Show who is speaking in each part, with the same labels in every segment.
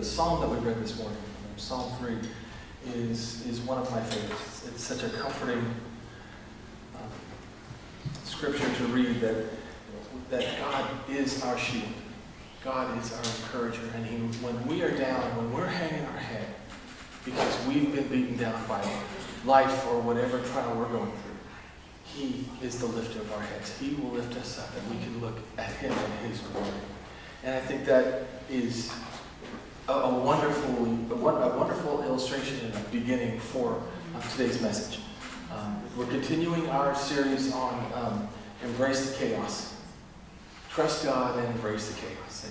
Speaker 1: psalm that we read this morning, Psalm 3, is one of my favorites. It's such a comforting scripture to read that God is our shield. God is our encourager. And when we are down, when we're hanging our head because we've been beaten down by life or whatever trial we're going through, He is the lifter of our heads. He will lift us up, and we can look at Him and His glory. And I think that is a wonderful illustration and a beginning for today's message. We're continuing our series on Embrace the Chaos. Trust God and embrace the chaos.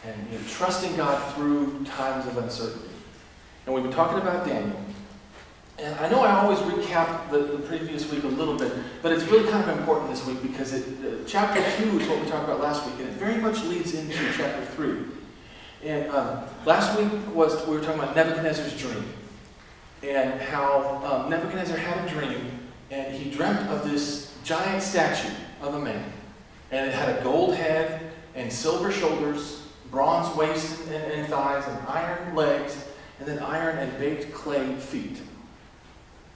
Speaker 1: And trusting God through times of uncertainty. And we've been talking about Daniel. And I know I always recap the previous week a little bit, but it's really kind of important this week because chapter 2 is what we talked about last week, and it very much leads into chapter 3. And last week we were talking about Nebuchadnezzar's dream, and how Nebuchadnezzar had a dream, and he dreamt of this giant statue of a man. And it had a gold head and silver shoulders, bronze waist and thighs, and iron legs, and then iron and baked clay feet.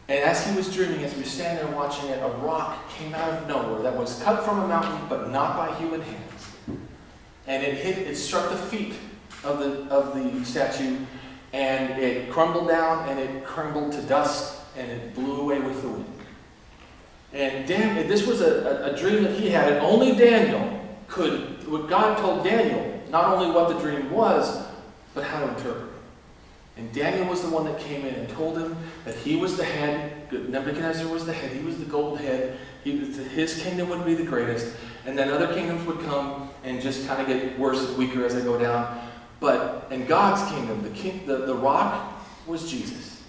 Speaker 1: And as he was dreaming, as we stand there watching it, a rock came out of nowhere that was cut from a mountain, but not by human hands. And it struck the feet of the statue, and it crumbled down, and it crumbled to dust, and it blew away with the wind. And this was a dream that he had, and only Daniel could, what God told Daniel, not only what the dream was, but how to interpret it. And Daniel was the one that came in and told him that he was the head, Nebuchadnezzar was the head, he was the gold head, his kingdom would be the greatest, and then other kingdoms would come and just kind of get worse and weaker as they go down. But in God's kingdom, the rock was Jesus.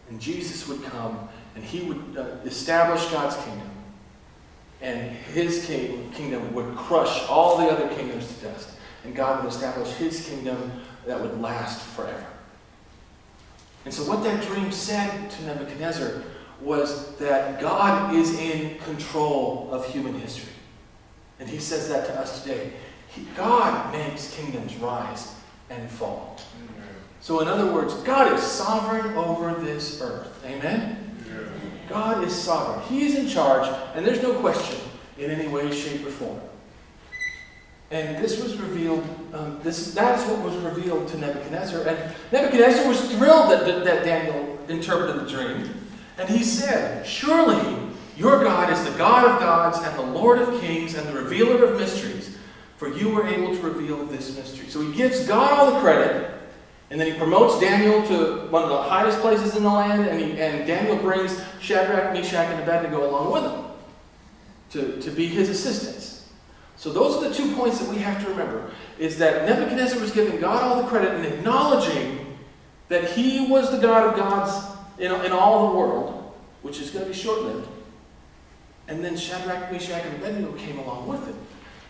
Speaker 1: And Jesus would come and he would establish God's kingdom. And his kingdom would crush all the other kingdoms to dust. And God would establish his kingdom that would last forever. And so what that dream said to Nebuchadnezzar was that God is in control of human history. And he says that to us today. God makes kingdoms rise and fall. So in other words, God is sovereign over this earth. Amen? God is sovereign. He is in charge, and there's no question in any way, shape, or form. And this was revealed, that is what was revealed to Nebuchadnezzar. And Nebuchadnezzar was thrilled that Daniel interpreted the dream. And he said, "Surely your God is the God of gods and the Lord of kings and the revealer of mysteries, for you were able to reveal this mystery." So he gives God all the credit. And then he promotes Daniel to one of the highest places in the land, and Daniel brings Shadrach, Meshach, and Abednego along with him to be his assistants. So those are the 2 points that we have to remember, is that Nebuchadnezzar was giving God all the credit and acknowledging that he was the God of gods in all the world, which is going to be short-lived. And then Shadrach, Meshach, and Abednego came along with it.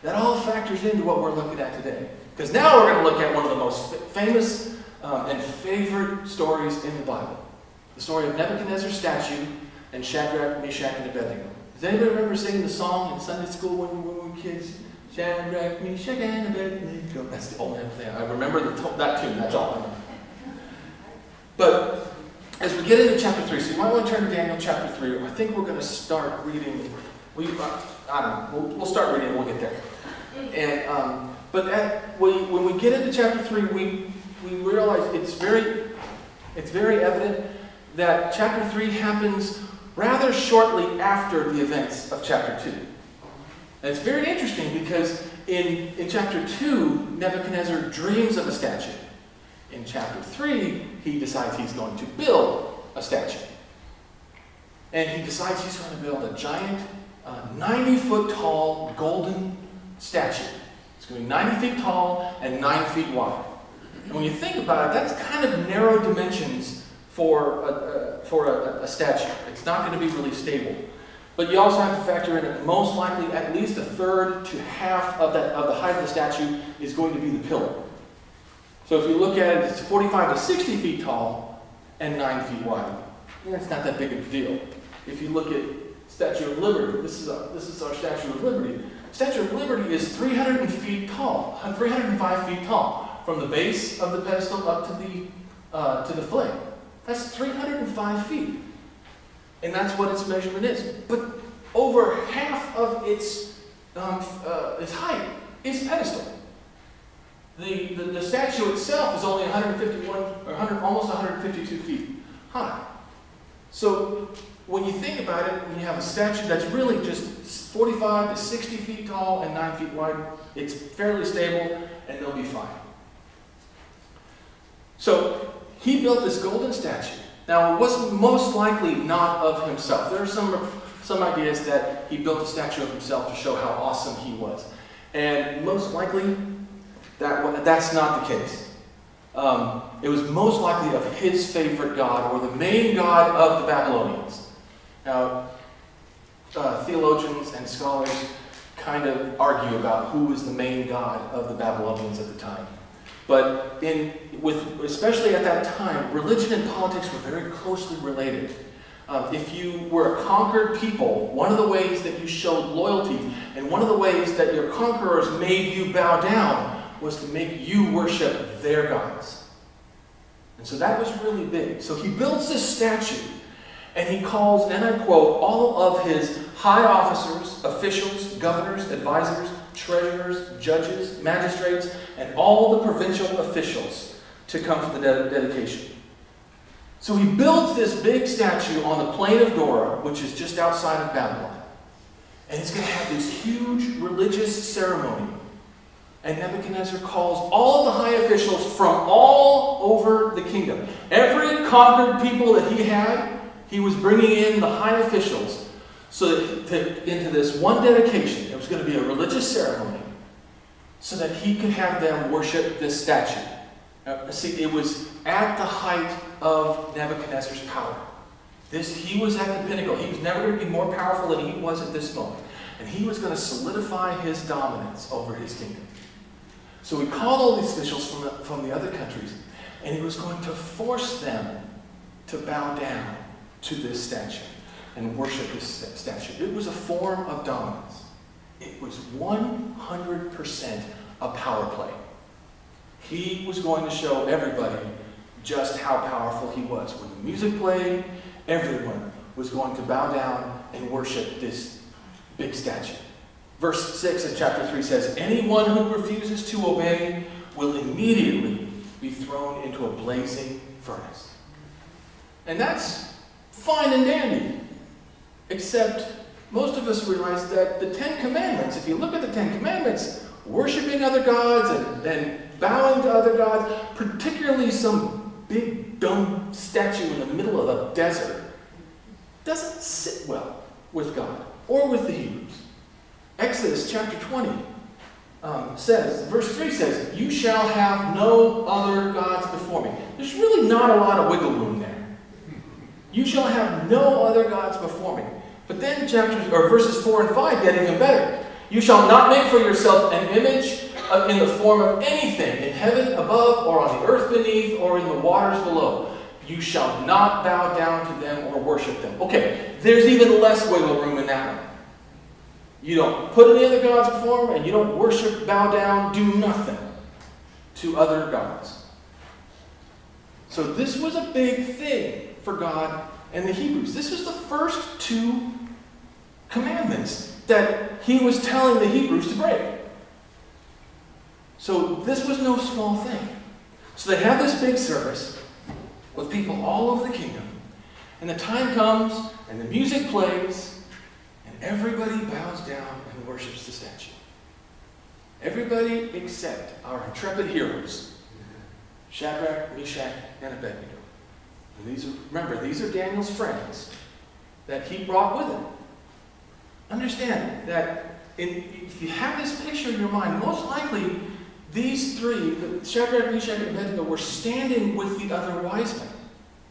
Speaker 1: That all factors into what we're looking at today. Because now we're going to look at one of the most famous and favorite stories in the Bible. The story of Nebuchadnezzar's statue and Shadrach, Meshach, and Abednego. Does anybody remember singing the song in Sunday school when we were kids? Shadrach, Meshach, and Abednego. That's the only thing. I remember that tune. That's all I know. But as we get into chapter 3, so you might want to turn to Daniel chapter 3. I think we're going to start reading. I don't know. We'll start reading and we'll get there. And when we get into chapter 3, we realize it's very evident that chapter 3 happens rather shortly after the events of chapter 2. And it's very interesting because in chapter 2, Nebuchadnezzar dreams of a statue. In chapter 3, he decides he's going to build a statue. And he decides he's going to build a giant 90-foot tall golden statue. It's going to be 90 feet tall and 9 feet wide. And when you think about it, that's kind of narrow dimensions for a statue. It's not going to be really stable. But you also have to factor in that most likely at least a third to half of the height of the statue is going to be the pillar. So if you look at it, it's 45 to 60 feet tall and 9 feet wide. And that's not that big of a deal. If you look at Statue of Liberty, this is our Statue of Liberty. Statue of Liberty is 305 feet tall. from the base of the pedestal up to the flame. That's 305 feet. And that's what its measurement is. But over half of its height is pedestal. The statue itself is only 151, almost 152 feet high. So when you think about it, when you have a statue that's really just 45 to 60 feet tall and 9 feet wide, it's fairly stable and they'll be fine. So he built this golden statue. Now, it was most likely not of himself. There are some ideas that he built a statue of himself to show how awesome he was. And most likely, that's not the case. It was most likely of his favorite god, or the main god of the Babylonians. Now, theologians and scholars kind of argue about who was the main god of the Babylonians at the time. But especially at that time, religion and politics were very closely related. If you were a conquered people, one of the ways that you showed loyalty, and one of the ways that your conquerors made you bow down, was to make you worship their gods. And so that was really big. So he builds this statue, and he calls, and I quote, all of his high officers, officials, governors, advisors, treasurers, judges, magistrates, and all the provincial officials to come for the dedication. So he builds this big statue on the plain of Dora, which is just outside of Babylon. And he's going to have this huge religious ceremony. And Nebuchadnezzar calls all the high officials from all over the kingdom. Every conquered people that he had, he was bringing in the high officials into this one dedication. It was going to be a religious ceremony so that he could have them worship this statue. Now, see, it was at the height of Nebuchadnezzar's power. He was at the pinnacle. He was never going to be more powerful than he was at this moment. And he was going to solidify his dominance over his kingdom. So he called all these officials from the other countries, and he was going to force them to bow down to this statue and worship this statue. It was a form of dominance. It was 100% a power play. He was going to show everybody just how powerful he was. When the music played, everyone was going to bow down and worship this big statue. Verse 6 of chapter 3 says, anyone who refuses to obey will immediately be thrown into a blazing furnace. And that's fine and dandy. Except most of us realize that the Ten Commandments, if you look at the Ten Commandments, worshiping other gods and bowing to other gods, particularly some big dumb statue in the middle of a desert, doesn't sit well with God or with the Hebrews. Exodus chapter 20 says, verse 3 says, you shall have no other gods before me. There's really not a lot of wiggle room there. You shall have no other gods before me. But then verses 4 and 5 get even better. You shall not make for yourself an image in the form of anything in heaven above or on the earth beneath or in the waters below. You shall not bow down to them or worship them. Okay, there's even less wiggle room in that one. You don't put any other gods before them, and you don't worship, bow down, do nothing to other gods. So this was a big thing for God and the Hebrews. This was the first two commandments that he was telling the Hebrews to break. So this was no small thing. So they have this big service with people all over the kingdom. And the time comes, and the music plays, and everybody bows down and worships the statue. Everybody except our intrepid heroes, Shadrach, Meshach, and Abednego. And remember, these are Daniel's friends that he brought with him. Understand that if you have this picture in your mind, most likely these three, Shadrach, Meshach, and Abednego, were standing with the other wise men,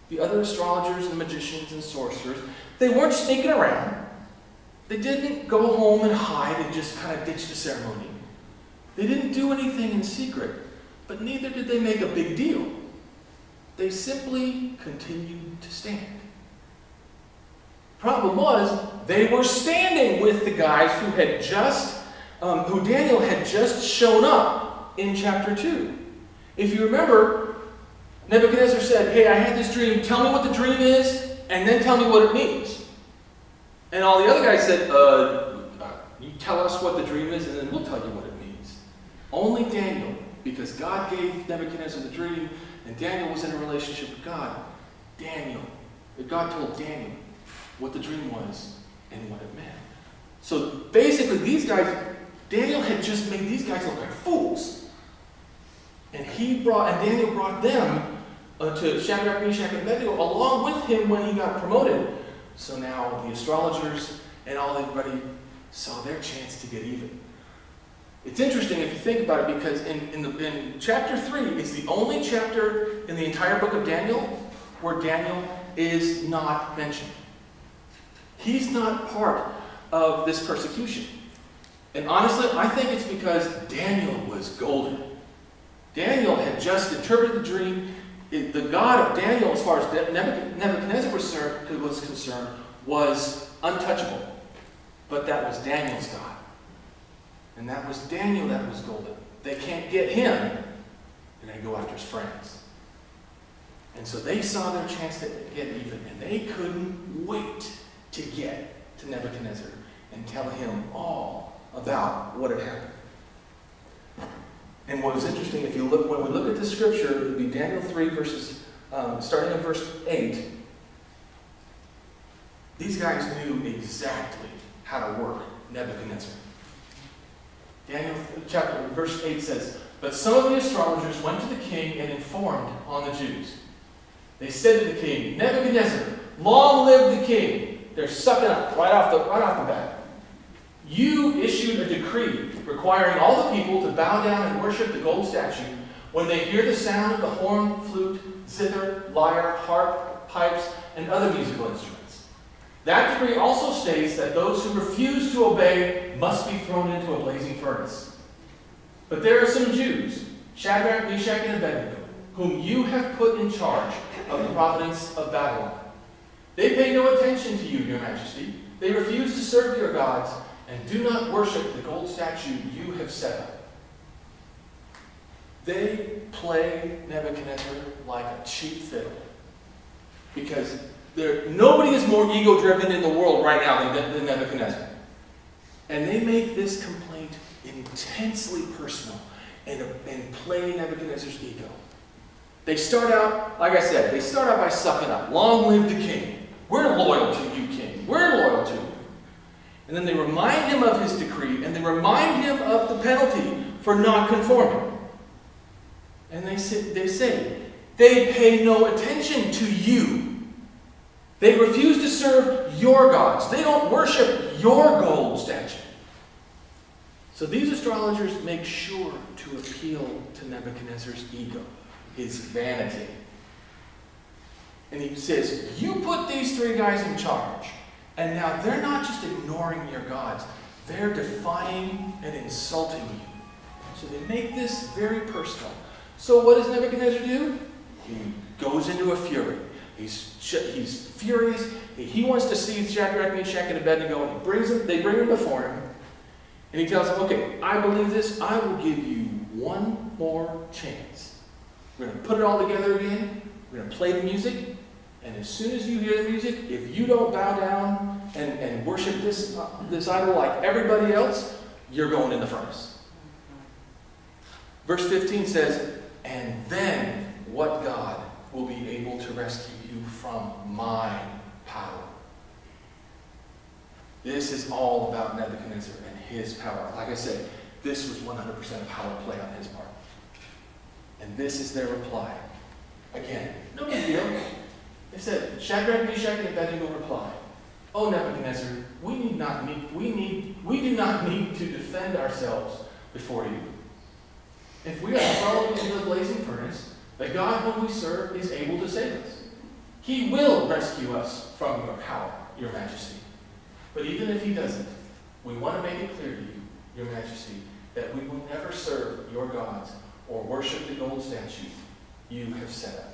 Speaker 1: the other astrologers and magicians and sorcerers. They weren't sneaking around. They didn't go home and hide and just kind of ditch the ceremony. They didn't do anything in secret, but neither did they make a big deal. They simply continued to stand. Problem was, they were standing with the guys who Daniel had just shown up in chapter 2. If you remember, Nebuchadnezzar said, hey, I had this dream. Tell me what the dream is, and then tell me what it means. And all the other guys said, you tell us what the dream is, and then we'll tell you what it means. Only Daniel, because God gave Nebuchadnezzar the dream, and Daniel was in a relationship with God. God told Daniel what the dream was and what it meant. So basically, these guys, Daniel had just made these guys look like fools. And Daniel brought them to Shadrach, Meshach, and Abednego along with him when he got promoted. So now the astrologers and everybody saw their chance to get even. It's interesting if you think about it, because in chapter 3, it's the only chapter in the entire book of Daniel where Daniel is not mentioned. He's not part of this persecution. And honestly, I think it's because Daniel was golden. Daniel had just interpreted the dream. The God of Daniel, as far as Nebuchadnezzar was concerned, was untouchable. But that was Daniel's God. And that was Daniel that was golden. They can't get him. They're going to go after his friends. And so they saw their chance to get even. And they couldn't wait to get to Nebuchadnezzar and tell him all about what had happened. And what was interesting, when we look at the scripture, it would be Daniel 3, starting in verse 8. These guys knew exactly how to work Nebuchadnezzar. Verse 8 says, but some of the astrologers went to the king and informed on the Jews. They said to the king, Nebuchadnezzar, long live the king. They're sucking up right off the bat. You issued a decree requiring all the people to bow down and worship the gold statue when they hear the sound of the horn, flute, zither, lyre, harp, pipes, and other musical instruments. That decree also states that those who refuse to obey must be thrown into a blazing furnace. But there are some Jews, Shadrach, Meshach, and Abednego, whom you have put in charge of the province of Babylon. They pay no attention to you, your majesty. They refuse to serve your gods and do not worship the gold statue you have set up. They play Nebuchadnezzar like a cheap fiddle. Because nobody is more ego-driven in the world right now than Nebuchadnezzar. And they make this complaint intensely personal and play Nebuchadnezzar's ego. They start out, like I said, by sucking up. Long live the king. We're loyal to you, king. We're loyal to you. And then they remind him of his decree, and they remind him of the penalty for not conforming. And they say, they pay no attention to you. They refuse to serve your gods. They don't worship your gold statue. So these astrologers make sure to appeal to Nebuchadnezzar's ego, his vanity. And he says, you put these three guys in charge. And now they're not just ignoring your gods. They're defying and insulting you. So they make this very personal. So what does Nebuchadnezzar do? He goes into a fury. He's furious. He wants to see Shadrach, Meshach, and Abednego, and they bring him before him. And he tells them, okay, I believe this. I will give you one more chance. We're going to put it all together again. We're going to play the music. And as soon as you hear the music, if you don't bow down and worship this idol like everybody else, you're going in the furnace. Verse 15 says, and then what God will be able to rescue you from my power? This is all about Nebuchadnezzar and his power. Like I said, this was 100% a power play on his part. And this is their reply. Again, no big deal. They said, Shadrach, Meshach, and Abednego replied, O Nebuchadnezzar, we do not need to defend ourselves before you. If we are thrown into the blazing furnace, the God whom we serve is able to save us. He will rescue us from your power, your majesty. But even if he doesn't, we want to make it clear to you, your majesty, that we will never serve your gods or worship the gold statue you have set up.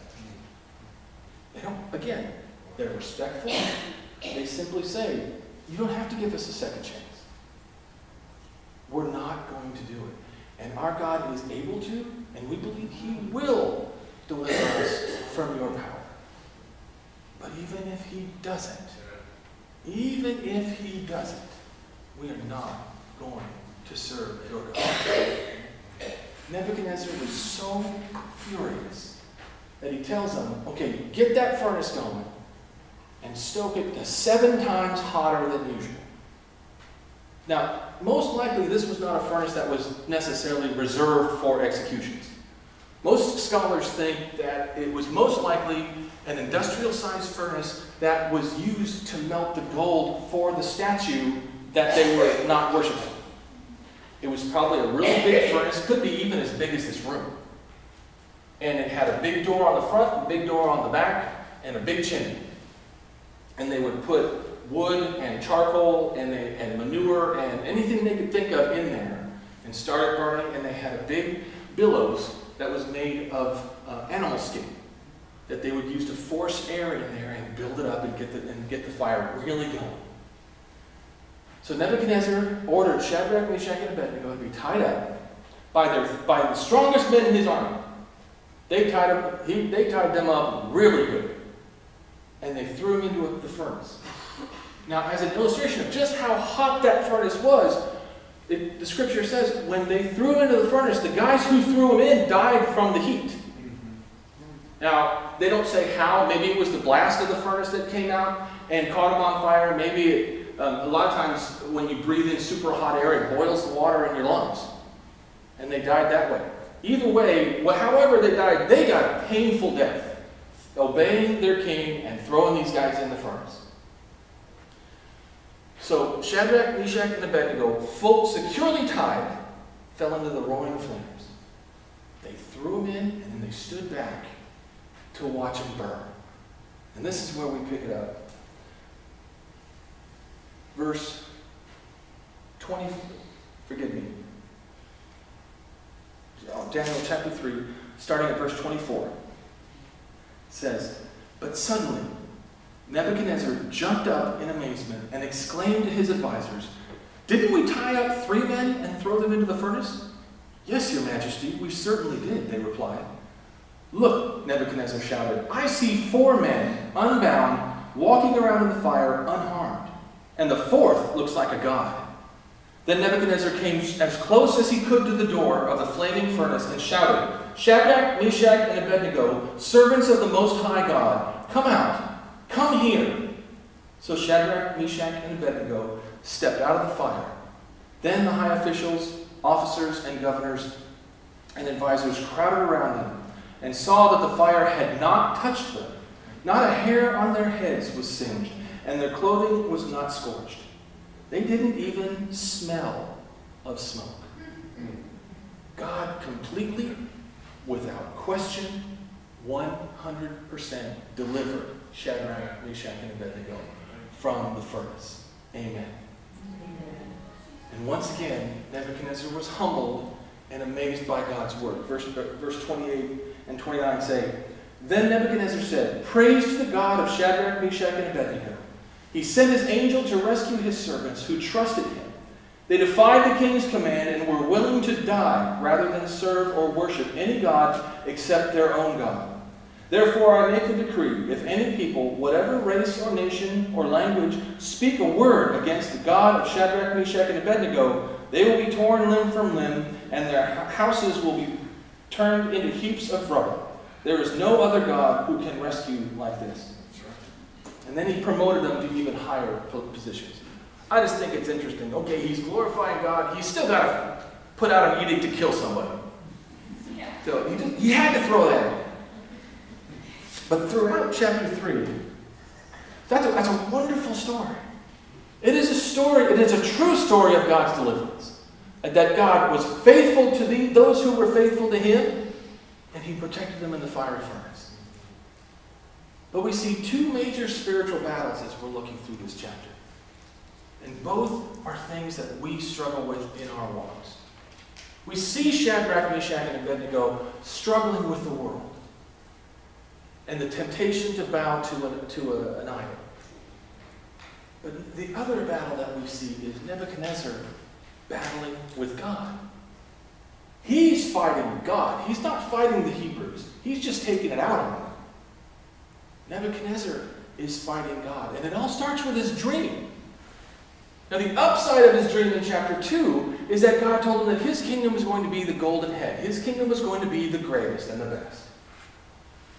Speaker 1: Again, they're respectful. They simply say, you don't have to give us a second chance. We're not going to do it. And our God is able to, and we believe He will deliver us from your power. But even if He doesn't, we are not going to serve your God. Nebuchadnezzar was so furious that he tells them, okay, get that furnace going and stoke it to 7 times hotter than usual. Now, most likely this was not a furnace that was necessarily reserved for executions. Most scholars think that it was most likely an industrial-sized furnace that was used to melt the gold for the statue that they were not worshiping. It was probably a really big furnace, could be even as big as this room. And it had a big door on the front, a big door on the back, and a big chimney. And they would put wood and charcoal and manure and anything they could think of in there and start it burning. And they had a big billows that was made of animal skin that they would use to force air in there and build it up and get the fire really going. So Nebuchadnezzar ordered Shadrach, Meshach, and Abednego to be tied up by the strongest men in his army. They tied them up really good. And they threw them into the furnace. Now, as an illustration of just how hot that furnace was, the scripture says when they threw them into the furnace, the guys who threw them in died from the heat. Now, they don't say how. Maybe it was the blast of the furnace that came out and caught them on fire. Maybe a lot of times when you breathe in super hot air, it boils the water in your lungs. And they died that way. Either way, however they died, they got a painful death, obeying their king and throwing these guys in the furnace. So Shadrach, Meshach, and Abednego, securely tied, fell into the roaring flames. They threw them in, and then they stood back to watch them burn. And this is where we pick it up. Verse 20, forgive me. Daniel chapter 3, starting at verse 24, says, "But suddenly Nebuchadnezzar jumped up in amazement and exclaimed to his advisors, 'Didn't we tie up 3 men and throw them into the furnace?' 'Yes, your majesty, we certainly did,' they replied. 'Look,' Nebuchadnezzar shouted, 'I see 4 men, unbound, walking around in the fire unharmed, and the 4th looks like a god.' Then Nebuchadnezzar came as close as he could to the door of the flaming furnace and shouted, 'Shadrach, Meshach, and Abednego, servants of the Most High God, come out, come here.' So Shadrach, Meshach, and Abednego stepped out of the fire. Then the high officials, officers, and governors and advisors crowded around them and saw that the fire had not touched them. Not a hair on their heads was singed, and their clothing was not scorched. They didn't even smell of smoke. God completely, without question, 100% delivered Shadrach, Meshach, and Abednego from the furnace. Amen. And once again, Nebuchadnezzar was humbled and amazed by God's word. Verse 28 and 29 say, "Then Nebuchadnezzar said, 'Praise to the God of Shadrach, Meshach, and Abednego. He sent his angel to rescue his servants who trusted him. They defied the king's command and were willing to die rather than serve or worship any god except their own God. Therefore I make a decree, if any people, whatever race or nation or language, speak a word against the God of Shadrach, Meshach, and Abednego, they will be torn limb from limb, and their houses will be turned into heaps of rubble. There is no other God who can rescue like this.'" And then he promoted them to even higher positions. I just think it's interesting. Okay, he's glorifying God. He's still got to put out an edict to kill somebody. So he had to throw that in. But throughout chapter 3, that's a wonderful story. It is a story, it is a true story of God's deliverance. And that God was faithful to those who were faithful to him, and he protected them in the fiery furnace. But we see 2 major spiritual battles as we're looking through this chapter. And both are things that we struggle with in our walks. We see Shadrach, Meshach, and Abednego struggling with the world and the temptation to bow to an idol. But the other battle that we see is Nebuchadnezzar battling with God. He's fighting God. He's not fighting the Hebrews. He's just taking it out on them. Nebuchadnezzar is fighting God. And it all starts with his dream. Now, the upside of his dream in chapter 2 is that God told him that his kingdom was going to be the golden head. His kingdom was going to be the greatest and the best.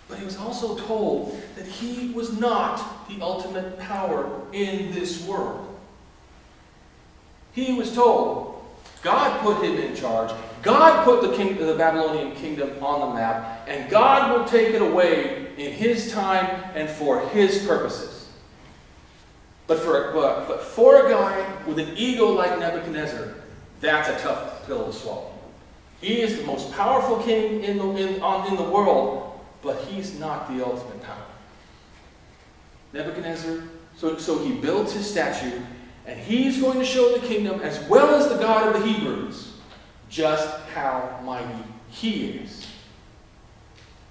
Speaker 1: But he was also told that he was not the ultimate power in this world. He was told, God put him in charge. God put the Babylonian kingdom on the map, and God will take it away in his time and for his purposes. But for a guy with an ego like Nebuchadnezzar, that's a tough pill to swallow. He is the most powerful king in the world, but he's not the ultimate power. Nebuchadnezzar, so he builds his statue, and he's going to show the kingdom, as well as the God of the Hebrews, just how mighty he is.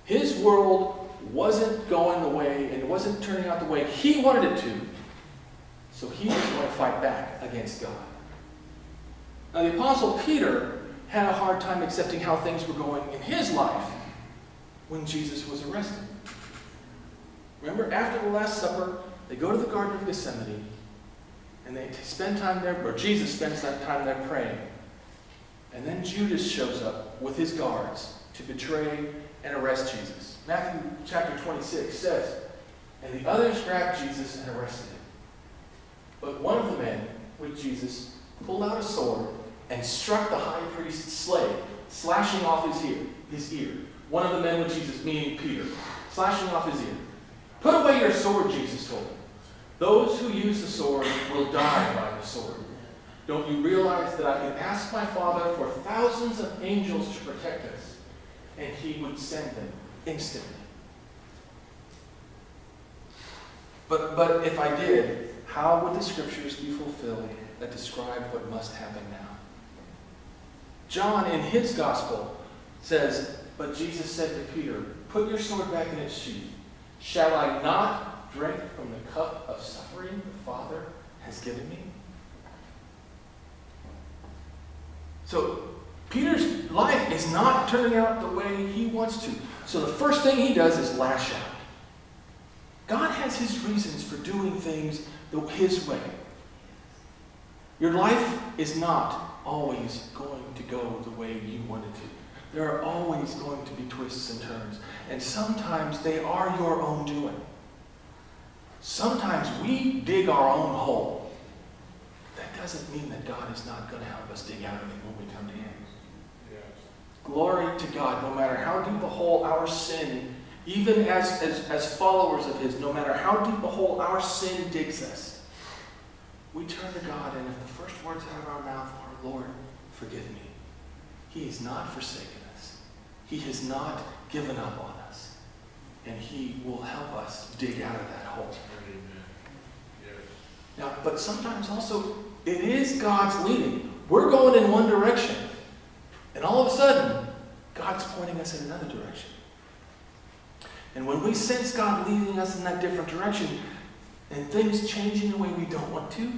Speaker 1: His world wasn't going the way, and it wasn't turning out the way he wanted it to, so he was going to fight back against God. Now, the Apostle Peter had a hard time accepting how things were going in his life when Jesus was arrested. Remember, after the Last Supper, they go to the Garden of Gethsemane, and they spend time there, or Jesus spends that time there praying. And then Judas shows up with his guards to betray and arrest Jesus. Matthew chapter 26 says, and the others grabbed Jesus and arrested him. But one of the men with Jesus pulled out a sword and struck the high priest's slave, slashing off his ear. One of the men with Jesus, meaning Peter, slashing off his ear. Put away your sword, Jesus told him. Those who use the sword will die by the sword. Don't you realize that I can ask my Father for thousands of angels to protect us, and he would send them instantly? But if I did, how would the scriptures be fulfilled that describe what must happen now? John, in his gospel, says, but Jesus said to Peter, put your sword back in its sheath. Shall I not drink from the cup of suffering the Father has given me? So Peter's life is not turning out the way he wants to. So the first thing he does is lash out. God has his reasons for doing things his way. Your life is not always going to go the way you want it to. There are always going to be twists and turns. And sometimes they are your own doing. Sometimes we dig our own hole. That doesn't mean that God is not going to help us dig out of it when we come to him. Yes. Glory to God, no matter how deep a hole our sin, even as followers of his, no matter how deep a hole our sin digs us, we turn to God, and if the first words out of our mouth are, Lord, forgive me, he has not forsaken us. He has not given up on us. And he will help us dig out of that hole. Yes. Now, but sometimes also, it is God's leading. We're going in one direction. And all of a sudden, God's pointing us in another direction. And when we sense God leading us in that different direction, and things change in the way we don't want to,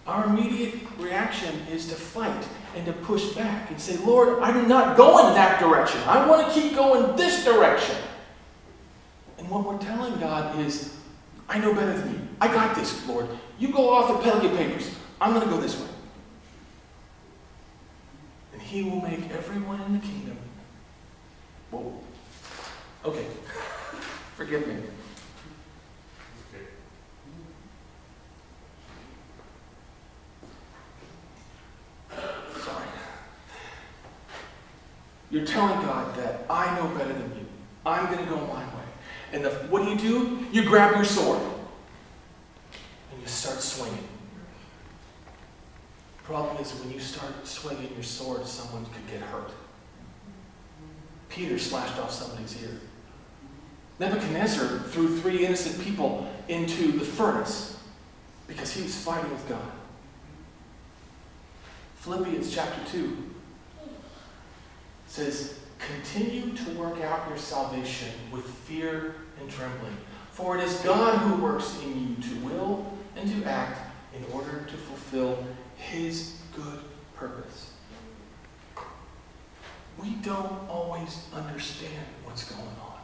Speaker 1: our immediate reaction is to fight and to push back and say, Lord, I'm not going that direction. I want to keep going this direction. And what we're telling God is, I know better than you. I got this, Lord. You go off and peddle your papers. I'm going to go this way. And he will make everyone in the kingdom. Whoa. Okay. Forgive me. Sorry. You're telling God that I know better than you. I'm going to go my way. And what do? You grab your sword. And you start swinging. The problem is when you start swinging your sword, someone could get hurt. Peter slashed off somebody's ear. Nebuchadnezzar threw 3 innocent people into the furnace because he was fighting with God. Philippians chapter 2 says, continue to work out your salvation with fear and trembling, for it is God who works in you to will and to act in order to fulfill his good purpose. we don't always understand what's going on.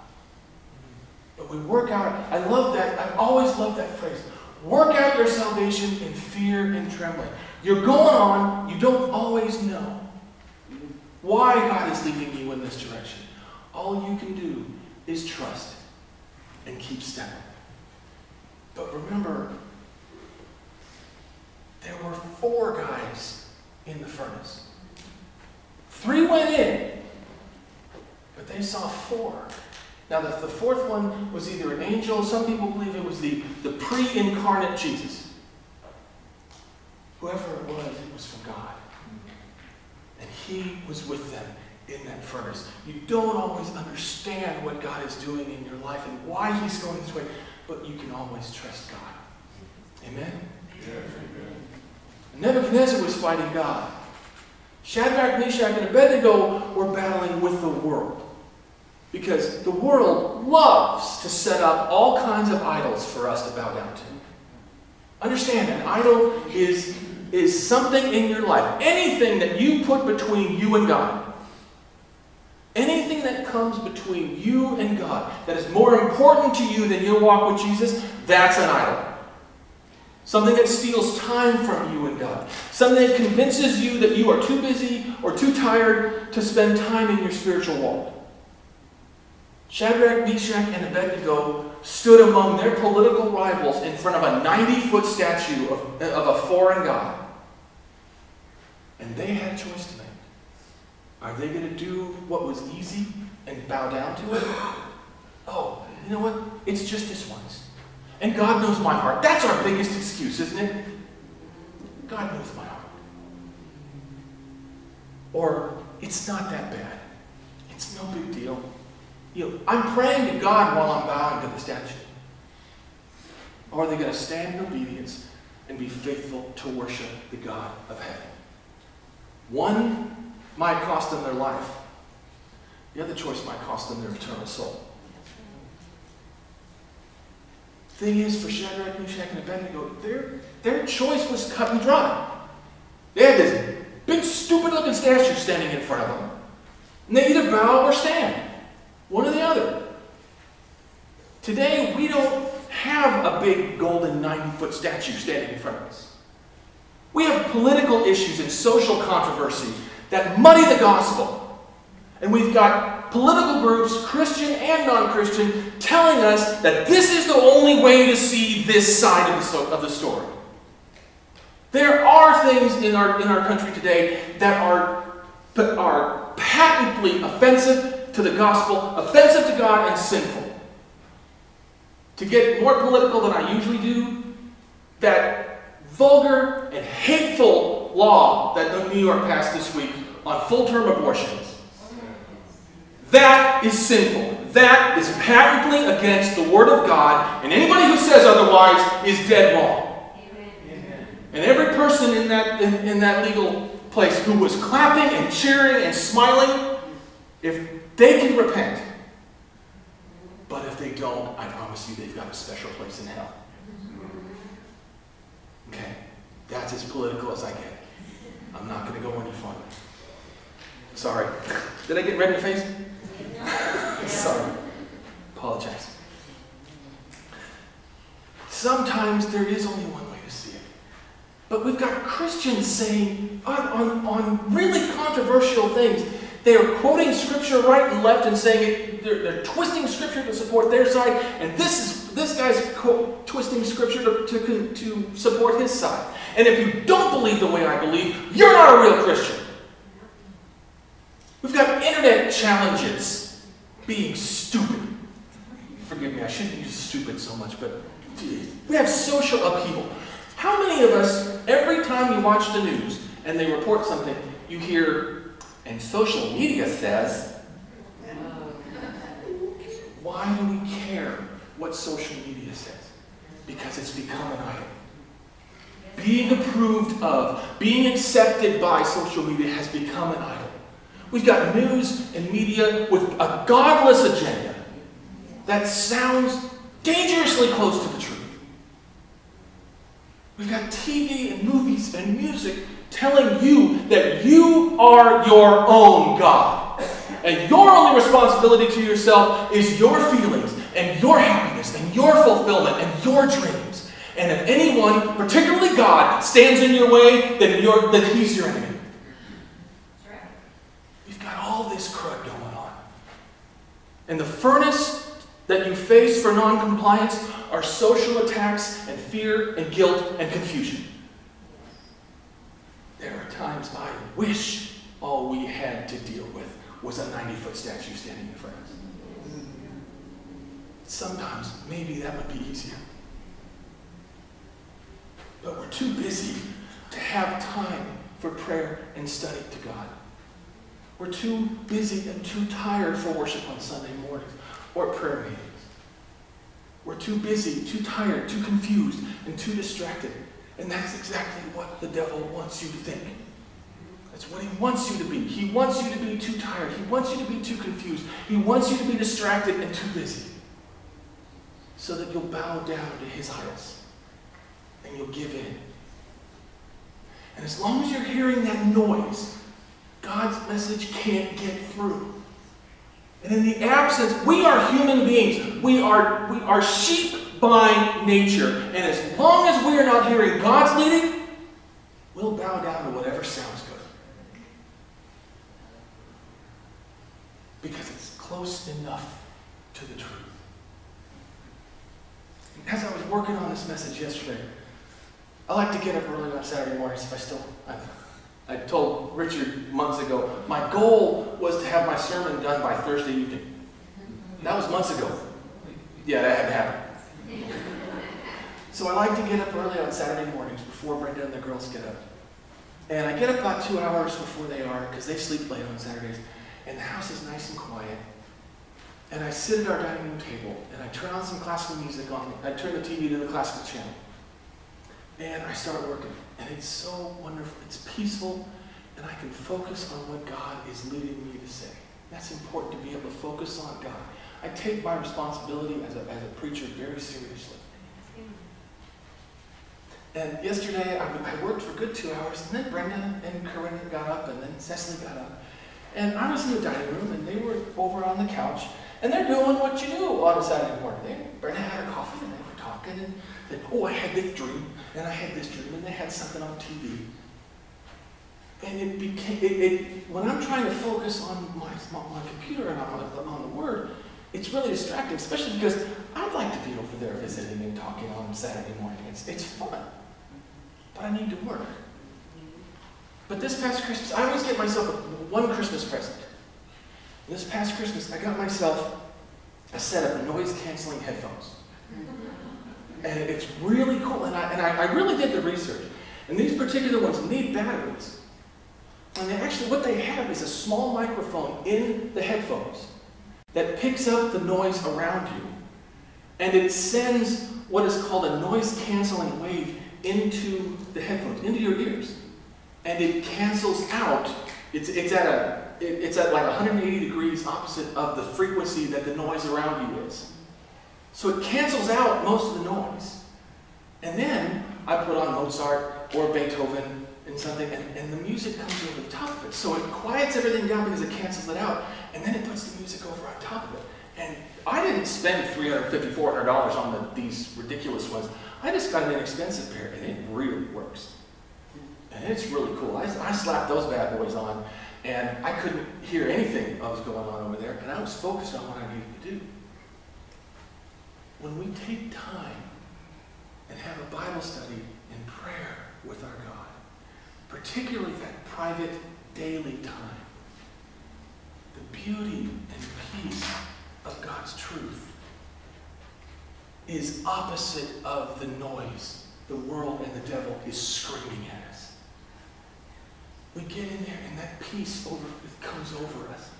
Speaker 1: But we work out, I love that, I've always loved that phrase. Work out your salvation in fear and trembling. You're going on, you don't always know why God is leading you in this direction. All you can do is trust and keep stepping. But remember, there were 4 guys in the furnace. 3 went in, but they saw 4. Now, the 4th one was either an angel. Some people believe it was the pre-incarnate Jesus. Whoever it was from God. And he was with them in that furnace. You don't always understand what God is doing in your life and why he's going this way, but you can always trust God. Amen? Yes, amen. Nebuchadnezzar was fighting God. Shadrach, Meshach, and Abednego were battling with the world. Because the world loves to set up all kinds of idols for us to bow down to. Understand, an idol is something in your life. Anything that you put between you and God. Anything that comes between you and God that is more important to you than your walk with Jesus, that's an idol. Something that steals time from you and God. Something that convinces you that you are too busy or too tired to spend time in your spiritual walk. Shadrach, Meshach, and Abednego stood among their political rivals in front of a 90-foot statue of a foreign god. And they had a choice to make. Are they going to do what was easy and bow down to it? Oh, you know what? It's just this once. And God knows my heart. That's our biggest excuse, isn't it? God knows my heart. Or, it's not that bad. It's no big deal. You know, I'm praying to God while I'm bowing to the statue. Or are they going to stand in obedience and be faithful to worship the God of heaven? One might cost them their life. The other choice might cost them their eternal soul. Thing is, for Shadrach, Meshach, and Abednego, their choice was cut and dry. They had this big, stupid-looking statue standing in front of them. And they either bow or stand. One or the other. Today, we don't have a big golden 90-foot statue standing in front of us. We have political issues and social controversy that muddy the gospel. And we've got political groups, Christian and non-Christian, telling us that this is the only way to see this side of the story. There are things in our country today that are patently offensive to the gospel, offensive to God, and sinful. To get more political than I usually do, that vulgar and hateful law that New York passed this week on full-term abortions, that is sinful. That is patently against the Word of God, and anybody who says otherwise is dead wrong. Amen. And every person in that legal place who was clapping and cheering and smiling, if they can repent. But if they don't, I promise you they've got a special place in hell. Okay? That's as political as I get. I'm not going to go any farther. Sorry. Did I get red in the face? Sorry. Apologize. Sometimes there is only one way to see it. But we've got Christians saying on really controversial things, they are quoting Scripture right and left and saying it. They're twisting Scripture to support their side, and this guy's twisting Scripture to support his side. And if you don't believe the way I believe, you're not a real Christian. We've got internet challenges being stupid. Forgive me, I shouldn't use stupid so much, but we have social upheaval. How many of us, every time you watch the news and they report something, you hear, and social media says, why do we care what social media says? Because it's become an idol. Being approved of, being accepted by social media has become an idol. We've got news and media with a godless agenda that sounds dangerously close to the truth. We've got TV and movies and music telling you that you are your own God. And your only responsibility to yourself is your feelings and your happiness and your fulfillment and your dreams. And if anyone, particularly God, stands in your way, then he's your enemy. You've got all this crud going on. And the furnace that you face for non-compliance are social attacks and fear and guilt and confusion. There are times I wish all we had to deal with was a 90-foot statue standing in front of us. Sometimes maybe that would be easier. But we're too busy to have time for prayer and study to God. We're too busy and too tired for worship on Sunday mornings or prayer meetings. We're too busy, too tired, too confused, and too distracted. And that's exactly what the devil wants you to think. That's what he wants you to be. He wants you to be too tired. He wants you to be too confused. He wants you to be distracted and too busy. So that you'll bow down to his idols. And you'll give in. And as long as you're hearing that noise, God's message can't get through. And in the absence, we are human beings. We are sheep by nature. And as long as we are not hearing God's leading, we'll bow down to whatever sounds good. Because it's close enough to the truth. And as I was working on this message yesterday, I like to get up early on Saturday mornings if I told Richard months ago, my goal was to have my sermon done by Thursday evening. That was months ago. Yeah, that had to happen. So I like to get up early on Saturday mornings before Brenda and the girls get up. And I get up about 2 hours before they are, because they sleep late on Saturdays. And the house is nice and quiet. And I sit at our dining room table, and I turn on some classical music on. I turn the TV to the classical channel. And I start working. And it's so wonderful. It's peaceful. And I can focus on what God is leading me to say. That's important to be able to focus on God. I take my responsibility as a preacher very seriously. And yesterday, I worked for a good 2 hours. And then Brenda and Corinne got up. And then Cecily got up. And I was in the dining room. And they were over on the couch. And they're doing what you do on a Saturday morning. Brenda had her coffee. And they were talking. And oh, I had this dream, and I had this dream, and they had something on TV. And it became, when I'm trying to focus on my computer and on the Word, it's really distracting, especially because I'd like to be over there visiting and talking on Saturday morning. It's fun, but I need to work. But this past Christmas, I always get myself one Christmas present. This past Christmas, I got myself a set of noise-canceling headphones. And it's really cool. And I really did the research. And these particular ones need batteries. And what they have is a small microphone in the headphones that picks up the noise around you. And it sends what is called a noise-canceling wave into the headphones, into your ears. And it cancels out. It's at like 180 degrees opposite of the frequency that the noise around you is. So it cancels out most of the noise. And then I put on Mozart or Beethoven and something, and the music comes over the top of it. So it quiets everything down because it cancels it out, and then it puts the music over on top of it. And I didn't spend $350, $400 on these ridiculous ones. I just got an inexpensive pair, and it really works. And it's really cool. I slapped those bad boys on, and I couldn't hear anything that was going on over there, and I was focused on what I needed to do. When we take time and have a Bible study and prayer with our God, particularly that private daily time, the beauty and peace of God's truth is opposite of the noise the world and the devil is screaming at us. We get in there and that peace comes over us,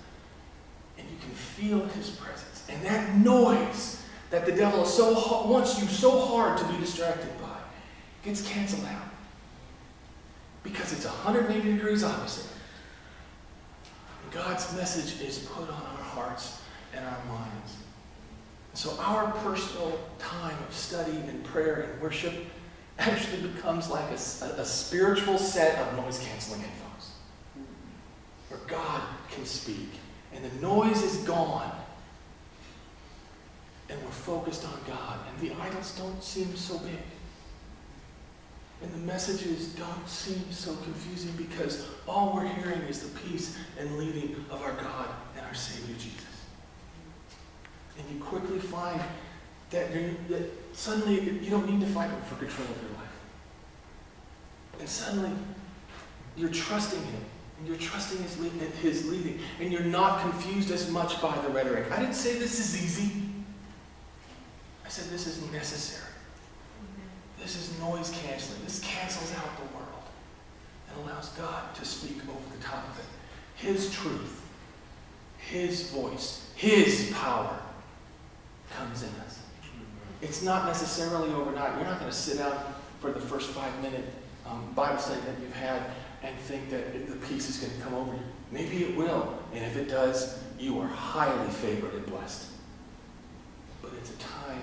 Speaker 1: and you can feel his presence. And that noise that the devil wants you so hard to be distracted by gets canceled out. Because it's 180 degrees opposite. And God's message is put on our hearts and our minds. So our personal time of study and prayer and worship actually becomes like a spiritual set of noise-canceling headphones. Where God can speak And the noise is gone. And we're focused on God. And the idols don't seem so big. And the messages don't seem so confusing because all we're hearing is the peace and leading of our God and our Savior Jesus. And you quickly find that suddenly you don't need to fight Him for control of your life. And suddenly you're trusting Him. And you're trusting His leading. And you're not confused as much by the rhetoric. I didn't say this is easy. I said this is necessary. This is noise canceling. This cancels out the world and allows God to speak over the top of it. His truth, His voice, His power comes in us. It's not necessarily overnight. You're not going to sit down for the first 5-minute Bible study that you've had and think that the peace is going to come over you. Maybe it will. And if it does, you are highly favored and blessed. But it's a time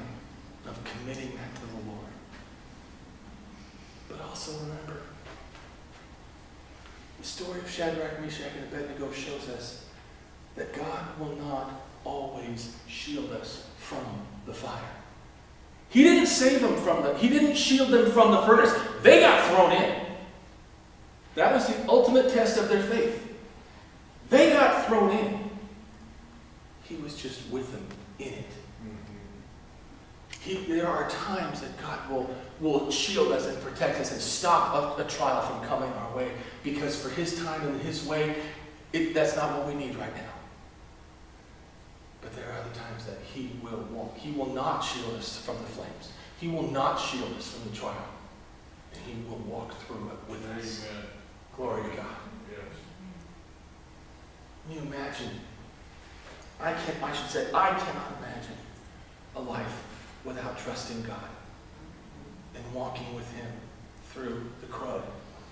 Speaker 1: of committing that to the Lord. But also remember, the story of Shadrach, Meshach, and Abednego shows us that God will not always shield us from the fire. He didn't save them He didn't shield them from the furnace. They got thrown in. That was the ultimate test of their faith. They got thrown in. He was just with them in it. There are times that God will shield us and protect us and stop a trial from coming our way because for His time and His way, that's not what we need right now. But there are other times that He will not shield us from the flames. He will not shield us from the trial. And He will walk through it with us.
Speaker 2: Amen.
Speaker 1: Glory to God.
Speaker 2: Yes.
Speaker 1: Can you imagine? I cannot imagine a life without trusting God and walking with Him through the crud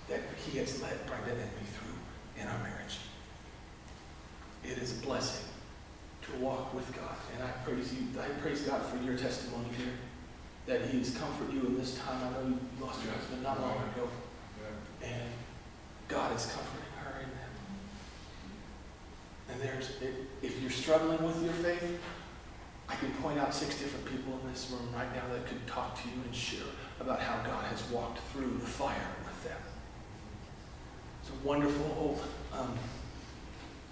Speaker 1: that He has led Brenda and me through in our marriage. It is a blessing to walk with God. And I praise God for your testimony here, that He has comforted you in this time. I know you lost your husband not long ago. And God is comforting her in that. And if you're struggling with your faith, I can point out 6 different people in this room right now that could talk to you and share about how God has walked through the fire with them. It's a wonderful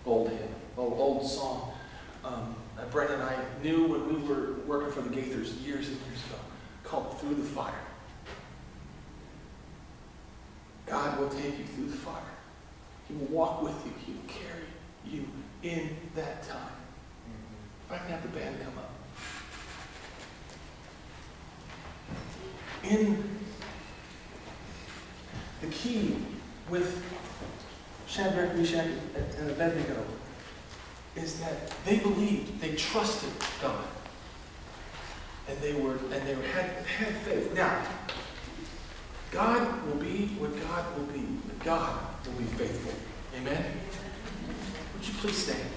Speaker 1: old song that Brenda and I knew when we were working for the Gaithers years and years ago, called Through the Fire. God will take you through the fire. He will walk with you. He will carry you in that time. If I can have the band come up. The key with Shadrach, Meshach, and Abednego is that they believed, they trusted God. And they had faith. Now, God will be what God will be, but God will be faithful. Amen? Would you please stand?